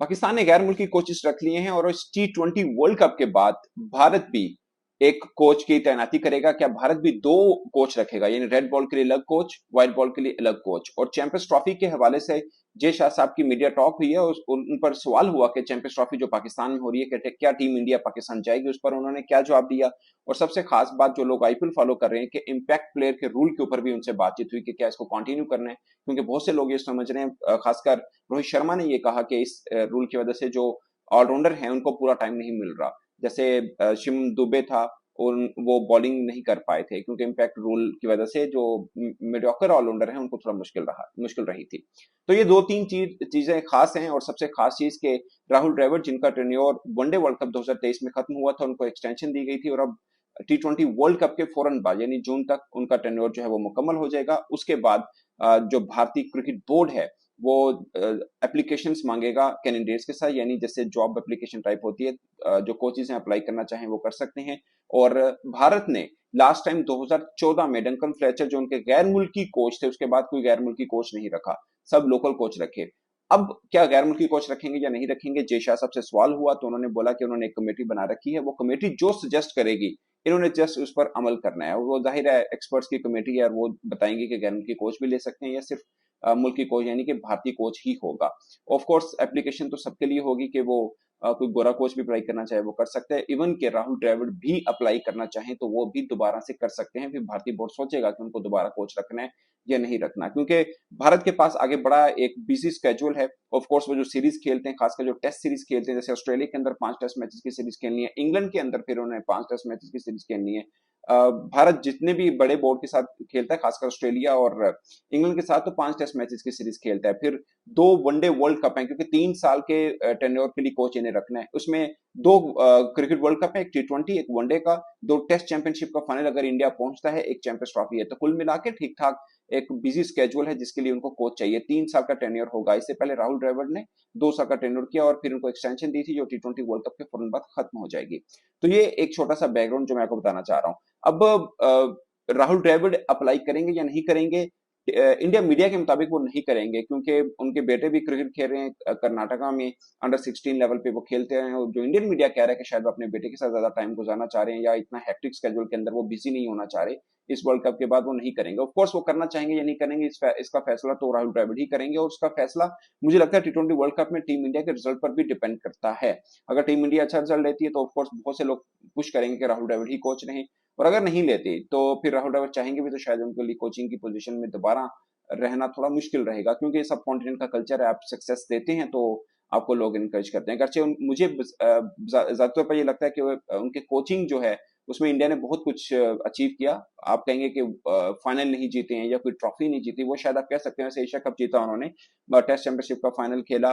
पाकिस्तान ने गैर मुल्की कोचेस रख लिए हैं और इस T20 वर्ल्ड कप के बाद भारत भी एक कोच की तैनाती करेगा। क्या भारत भी दो कोच रखेगा, यानी रेड बॉल के लिए अलग कोच, व्हाइट बॉल के लिए अलग कोच? और चैंपियंस ट्रॉफी के हवाले से जय शाह साहब की मीडिया टॉक हुई है, उन पर सवाल हुआ कि चैंपियंस ट्रॉफी जो पाकिस्तान में हो रही है, क्या टीम इंडिया पाकिस्तान जाएगी? उस पर उन्होंने क्या जवाब दिया? और सबसे खास बात, जो लोग आईपीएल फॉलो कर रहे हैं, कि इम्पैक्ट प्लेयर के रूल के ऊपर भी उनसे बातचीत हुई कि क्या इसको कंटिन्यू करना है, क्योंकि बहुत से लोग ये समझ रहे हैं, खासकर रोहित शर्मा ने ये कहा कि इस रूल की वजह से जो ऑलराउंडर हैं उनको पूरा टाइम नहीं मिल रहा। जैसे शिवम दुबे था, और वो बॉलिंग नहीं कर पाए थे क्योंकि इम्पैक्ट रूल की वजह से जो मीडियोकर ऑलराउंडर हैं उनको थोड़ा मुश्किल रही थी। तो ये दो तीन चीजें खास हैं, और सबसे खास चीज के राहुल द्रविड़, जिनका टेन्योर वनडे वर्ल्ड कप 2023 में खत्म हुआ था, उनको एक्सटेंशन दी गई थी, और अब T20 वर्ल्ड कप के फौरन बाद यानी जून तक उनका टेन्योर जो है वो मुकम्मल हो जाएगा। उसके बाद जो भारतीय क्रिकेट बोर्ड है वो एप्लीकेशंस मांगेगा कैंडिडेट्स के साथ, यानी जैसे जॉब एप्लीकेशन टाइप होती है, जो कोचेज हैं अप्लाई करना चाहें वो कर सकते हैं। और भारत ने लास्ट टाइम 2014 में डंकन फ्लेचर, जो उनके गैर मुल्की कोच थे, उसके बाद कोई गैर मुल्की कोच नहीं रखा, सब लोकल कोच रखे। अब क्या गैर मुल्की कोच रखेंगे या नहीं रखेंगे? जय शाह साहब से सवाल हुआ तो उन्होंने बोला कि उन्होंने एक कमेटी बना रखी है, वो कमेटी जो सजेस्ट करेगी इन्होंने जस्ट उस पर अमल करना है। और वो जाहिर है एक्सपर्ट्स की कमेटी है, और वो बताएंगे कि गैर मुल्की कोच भी ले सकते हैं या सिर्फ मुल्की कोच यानी कि भारतीय कोच ही होगा। ऑफ कोर्स एप्लीकेशन तो सबके लिए होगी कि वो कोई गोरा कोच भी अप्लाई करना चाहे वो कर सकते हैं। इवन के राहुल द्रविड़ भी अप्लाई करना चाहें तो वो भी दोबारा से कर सकते हैं। फिर भारतीय बोर्ड सोचेगा कि उनको दोबारा कोच रखना है या नहीं रखना, क्योंकि भारत के पास आगे बड़ा एक बिजी स्केड्यूल है। ऑफ कोर्स वो जो सीरीज खेलते हैं, खासकर जो टेस्ट सीरीज खेलते हैं, जैसे ऑस्ट्रेलिया के अंदर 5 टेस्ट मैचेस की सीरीज खेलनी है, इंग्लैंड के अंदर फिर उन्हें 5 टेस्ट मैचेस की सीरीज खेलनी है। भारत जितने भी बड़े बोर्ड के साथ खेलता है, खासकर ऑस्ट्रेलिया और इंग्लैंड के साथ, तो 5 टेस्ट मैचेस की सीरीज खेलता है। फिर दो वनडे वर्ल्ड कप है, क्योंकि 3 साल के टेन्योर के लिए कोच इन्हें रखना है। उसमें दो क्रिकेट वर्ल्ड कप है, एक T20 एक वनडे का, दो टेस्ट चैंपियनशिप का फाइनल अगर इंडिया पहुंचता है, एक चैंपियंस ट्रॉफी है। तो कुल मिला के ठीक ठाक एक बिजी स्केड्यूल है, जिसके लिए उनको कोच चाहिए। 3 साल का टेन्योर होगा। इससे पहले राहुल द्रविड़ ने 2 साल का टेन्योर किया और फिर उनको एक्सटेंशन दी थी, जो T20 वर्ल्ड कप के फौरन बाद खत्म हो जाएगी। तो ये एक छोटा सा बैकग्राउंड जो मैं आपको बताना चाह रहा हूँ। अब राहुल द्रविड़ अप्लाई करेंगे या नहीं करेंगे? इंडिया मीडिया के मुताबिक वो नहीं करेंगे, क्योंकि उनके बेटे भी क्रिकेट खेल रहे हैं कर्नाटका में, अंडर 16 लेवल पे वो खेलते हैं। और जो इंडियन मीडिया कह रहा है कि शायद वो अपने बेटे के साथ ज्यादा टाइम गुजारना चाह रहे हैं, या इतना हेक्टिक स्केड्यूल के अंदर वो बिजी नहीं होना चाह रहे, इस वर्ल्ड कप के बाद वो नहीं करेंगे। ऑफ कोर्स वो करना चाहेंगे या नहीं करेंगे, इसका फैसला तो राहुल द्रविड़ ही करेंगे। और उसका फैसला मुझे लगता है T20 वर्ल्ड कप में टीम इंडिया के रिजल्ट पर भी डिपेंड करता है। अगर टीम इंडिया अच्छा रिजल्ट लेती है तो ऑफकोर्स बहुत से लोग पुश करेंगे कि राहुल द्रविड़ ही कोच रहे, और अगर नहीं लेते तो फिर राहुल द्रविड़ चाहेंगे भी तो शायद उनके लिए कोचिंग की पोजीशन में दोबारा रहना थोड़ा मुश्किल रहेगा, क्योंकि सब कॉन्टिनेंट का कल्चर है। आप सक्सेस देते हैं तो आपको लोग इनकरेज करते हैं। अगरचे मुझे ज्यादातर पर ये लगता है कि उनके कोचिंग जो है उसमें इंडिया ने बहुत कुछ अचीव किया। आप कहेंगे कि फाइनल नहीं जीते हैं या कोई ट्रॉफी नहीं जीती, वो शायद आप कह सकते हैं। वैसे एशिया कप जीता उन्होंने, टेस्ट चैंपियनशिप का फाइनल खेला,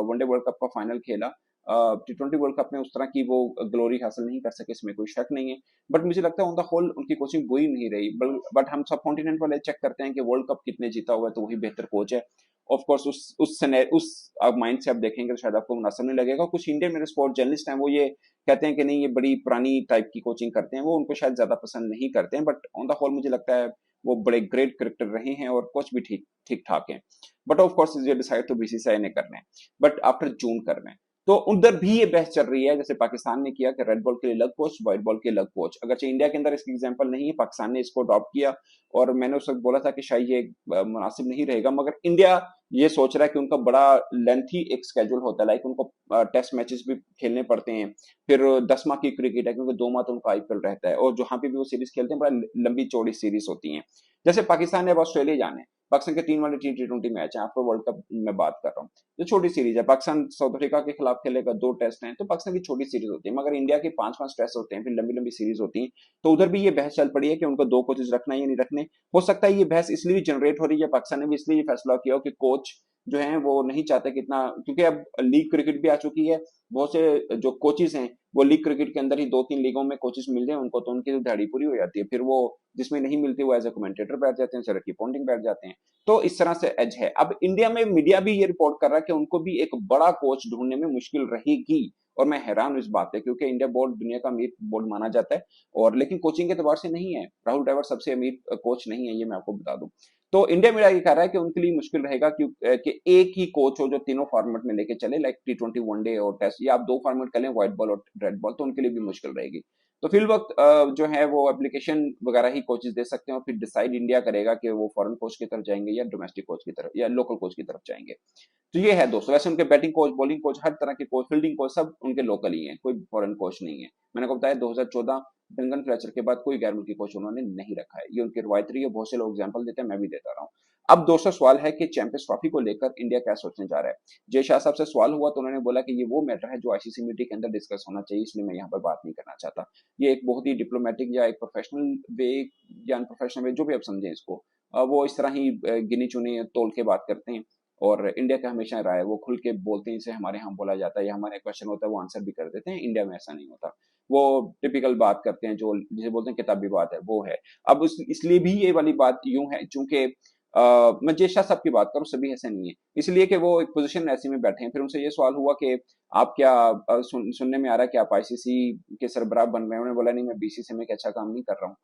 वनडे वर्ल्ड कप का फाइनल खेला। T20 वर्ल्ड कप में उस तरह की वो ग्लोरी हासिल नहीं कर सके, इसमें कोई शक नहीं है। बट मुझे लगता है ऑन द होल उनकी कोचिंग बुरी नहीं रही। बट हम सब कॉन्टिनेंट वाले चेक करते हैं कि वर्ल्ड कप कितने जीता हुआ है, तो वही बेहतर कोच है। ऑफ कोर्स उस माइंड से आप देखेंगे तो शायद आपको मुनासिब नहीं लगेगा। कुछ इंडियन मेरे स्पोर्ट जर्नलिस्ट हैं, वो ये कहते हैं कि नहीं, ये बड़ी पुरानी टाइप की कोचिंग करते हैं, वो उनको शायद ज्यादा पसंद नहीं करते हैं। बट ऑन द होल मुझे लगता है वो बड़े ग्रेट क्रिकेटर रहे हैं, और कोच भी ठीक ठीक ठाक है। बट ऑफ कोर्स ये डिसाइड तो बीसीसीआई ने करना है, बट आफ्टर जून करना है। तो उधर भी ये बहस चल रही है, जैसे पाकिस्तान ने किया कि रेड बॉल के लिए अलग कोच, व्हाइट बॉल के लिए अलग कोच। अगरचे इंडिया के अंदर इसकी एग्जांपल नहीं है, पाकिस्तान ने इसको अडॉप्ट किया, और मैंने उस वक्त बोला था कि शायद ये मुनासिब नहीं रहेगा। मगर इंडिया ये सोच रहा है कि उनका बड़ा लेंथी एक स्केड्यूल होता है, लाइक उनको टेस्ट मैचेस भी खेलने पड़ते हैं, फिर 10 माह की क्रिकेट है, क्योंकि 2 माह तो उनका आईपीएल रहता है, और जहां पे भी वो सीरीज खेलते हैं बड़ा लंबी चौड़ी सीरीज होती है। जैसे पाकिस्तान ने अब ऑस्ट्रेलिया जाना है, पाकिस्तान के 3 वाले T20 मैच है, आफ्टर वर्ल्ड कप में बात कर रहा हूँ, जो छोटी सीरीज है। पाकिस्तान साउथ अफ्रीका के खिलाफ खेलेगा, 2 टेस्ट हैं, तो पाकिस्तान की छोटी सीरीज होती है। मगर इंडिया के 5 5 टेस्ट होते हैं, फिर लंबी लंबी सीरीज होती है। तो उधर भी ये बहस चल पड़ी है कि उनको 2 कोचेज रखना है या नहीं रखने। हो सकता है ये बहस इसलिए जनरेट हो रही है, पाकिस्तान ने भी इसलिए फैसला किया हो कि कोच जो है वो नहीं चाहते कितना, क्योंकि अब लीग क्रिकेट भी आ चुकी है। बहुत से जो कोचेज हैं वो लीग क्रिकेट के अंदर ही 2 3 लीगों में कोचेज मिल जाए उनको, तो उनकी तो दिहाड़ी पूरी हो जाती है। फिर वो जिसमें नहीं मिलती वो एज ए कमेंटेटर बैठ जाते हैं, सर पॉइंटिंग बैठ जाते हैं। तो इस तरह से एज है। अब इंडिया में मीडिया भी ये रिपोर्ट कर रहा है कि उनको भी एक बड़ा कोच ढूंढने में मुश्किल रहेगी, और मैं हैरान हूं इस बात पे, क्योंकि इंडिया बोर्ड दुनिया का अमीर बोर्ड माना जाता है, और लेकिन कोचिंग के एतबार से नहीं है। राहुल द्रविड़ सबसे अमीर कोच नहीं है, ये मैं आपको बता दूं। तो इंडिया मीडिया ये कह रहा है कि उनके लिए मुश्किल रहेगा कि एक ही कोच हो जो तीनों फॉर्मेट में लेके चले, लाइक T20 वनडे और टेस्ट, या आप दो फॉर्मेट कर लें, व्हाइट बॉल और रेड बॉल, तो उनके लिए भी मुश्किल रहेगी। तो फील्ड वक्त जो है वो एप्लीकेशन वगैरह ही कोचेस दे सकते हैं, और फिर डिसाइड इंडिया करेगा कि वो फॉरेन कोच की तरफ जाएंगे या डोमेस्टिक कोच की तरफ या लोकल कोच की तरफ जाएंगे। तो ये है दोस्तों, वैसे उनके बैटिंग कोच, बॉलिंग कोच, हर तरह के कोच, फील्डिंग कोच सब उनके लोकल ही हैं, कोई फॉरेन कोच नहीं है। मैंने आपको बताया 2014 डंगन फ्लेचर के बाद कोई गैर मुल्की कोच उन्होंने नहीं रखा है, ये उनकी रवायत रही है। बहुत से लोग एग्जाम्पल देते हैं, मैं भी देता रहा हूँ। अब दोस्तों सवाल है कि चैंपियंस ट्रॉफी को लेकर इंडिया क्या सोचने जा रहा है। जय शाह साहब से सवाल हुआ तो उन्होंने बोला कि ये वो मैटर है जो आईसीसी मीटिंग के अंदर डिस्कस होना चाहिए, इसलिए मैं यहाँ पर बात नहीं करना चाहता। ये एक बहुत ही डिप्लोमेटिक या एक प्रोफेशनल वे या अनप्रोफेशनल वे, जो भी आप समझें इसको, वो इस तरह ही गिनी चुनी तोल के बात करते हैं। और इंडिया का हमेशा राय है, वो खुल के बोलते हैं, इसे हमारे यहाँ बोला जाता है, या हमारे क्वेश्चन होता है वो आंसर भी कर देते हैं। इंडिया में ऐसा नहीं होता, वो टिपिकल बात करते हैं, जो जिसे बोलते हैं किताबी बात है, वो है। अब इसलिए भी ये वाली बात यूं है, चूंकि मैं जय शाह साहब की बात करूं, सभी ऐसे नहीं है, इसलिए कि वो एक पोजीशन ऐसी में बैठे हैं। फिर उनसे ये सवाल हुआ कि आप क्या सुनने में आ रहा है कि आप आईसीसी के सरबराह बन रहे हैं। उन्होंने बोला नहीं, मैं बीसीसी में एक अच्छा काम नहीं कर रहा हूँ,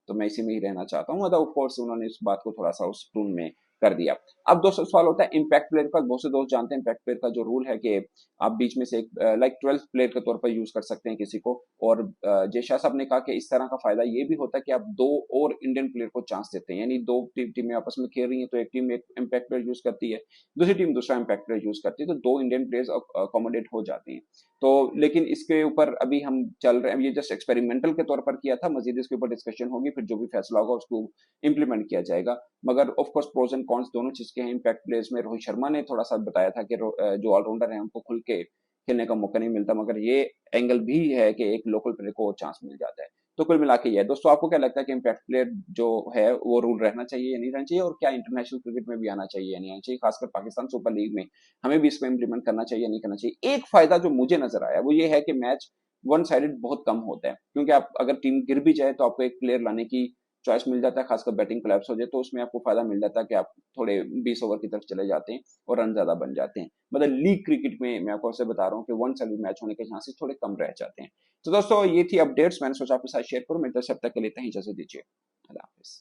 तो मैं इसी में ही रहना चाहता हूँ। मतलब ऑफ कोर्स उन्होंने इस बात को थोड़ा सा उस टून में कर दिया। अब दोस्तों सवाल होता है इम्पैक्ट प्लेयर का। बहुत से दोस्त जानते हैं इम्पैक्ट प्लेयर का जो रूल है कि आप बीच में से एक लाइक 12th प्लेयर के तौर पर यूज कर सकते हैं किसी को। और जय शाह साहब ने कहा कि इस तरह का फायदा ये भी होता है कि आप दो और इंडियन प्लेयर को चांस देते हैं, यानी दो टीमें आपस में खेल रही हैं, तो एक टीम एक इम्पैक्ट प्लेयर यूज करती है, दूसरी टीम दूसरा इम्पैक्ट प्लेयर यूज करती है, तो दो इंडियन प्लेयर्स अकोमोडेट हो जाते हैं। तो लेकिन इसके ऊपर अभी हम चल रहे हैं, ये जस्ट एक्सपेरिमेंटल के तौर पर किया था, मजीद इसके ऊपर डिस्कशन होगी, फिर जो भी फैसला होगा उसको इम्प्लीमेंट किया जाएगा। मगर of course pros and cons दोनों चीज के हैं। इम्पैक्ट प्लेयर्स में रोहित शर्मा ने थोड़ा सा बताया था कि जो ऑलराउंडर है उनको खुल के खेलने का मौका नहीं मिलता, मगर ये एंगल भी है कि एक लोकल प्लेयर को चांस मिल जाता है। तो कुल मिला के ये है दोस्तों। आपको क्या लगता है कि इम्पैक्ट प्लेयर जो है वो रूल रहना चाहिए या नहीं रहना चाहिए, और क्या इंटरनेशनल क्रिकेट में भी आना चाहिए या नहीं आना चाहिए, खासकर पाकिस्तान सुपर लीग में हमें भी इसको इम्प्लीमेंट करना चाहिए या नहीं करना चाहिए। एक फायदा जो मुझे नजर आया वो ये है कि मैच वन साइडेड बहुत कम होता है, क्योंकि आप अगर टीम गिर भी जाए तो आपको एक प्लेयर लाने की चॉइस मिल जाता है, खासकर बैटिंग कोलैप्स हो जाए तो उसमें आपको फायदा मिल जाता है कि आप थोड़े 20 ओवर की तरफ चले जाते हैं और रन ज्यादा बन जाते हैं। मतलब लीग क्रिकेट में मैं आपको बता रहा हूँ कि वन साइडेड मैच होने के चांसेस थोड़े कम रह जाते हैं। तो दोस्तों ये थी अपडेट्स, मैंने सोचा आपके साथ शेयर करूं। मैं तब तक के लिए इजाजत दीजिए। अल्लाह हाफिज।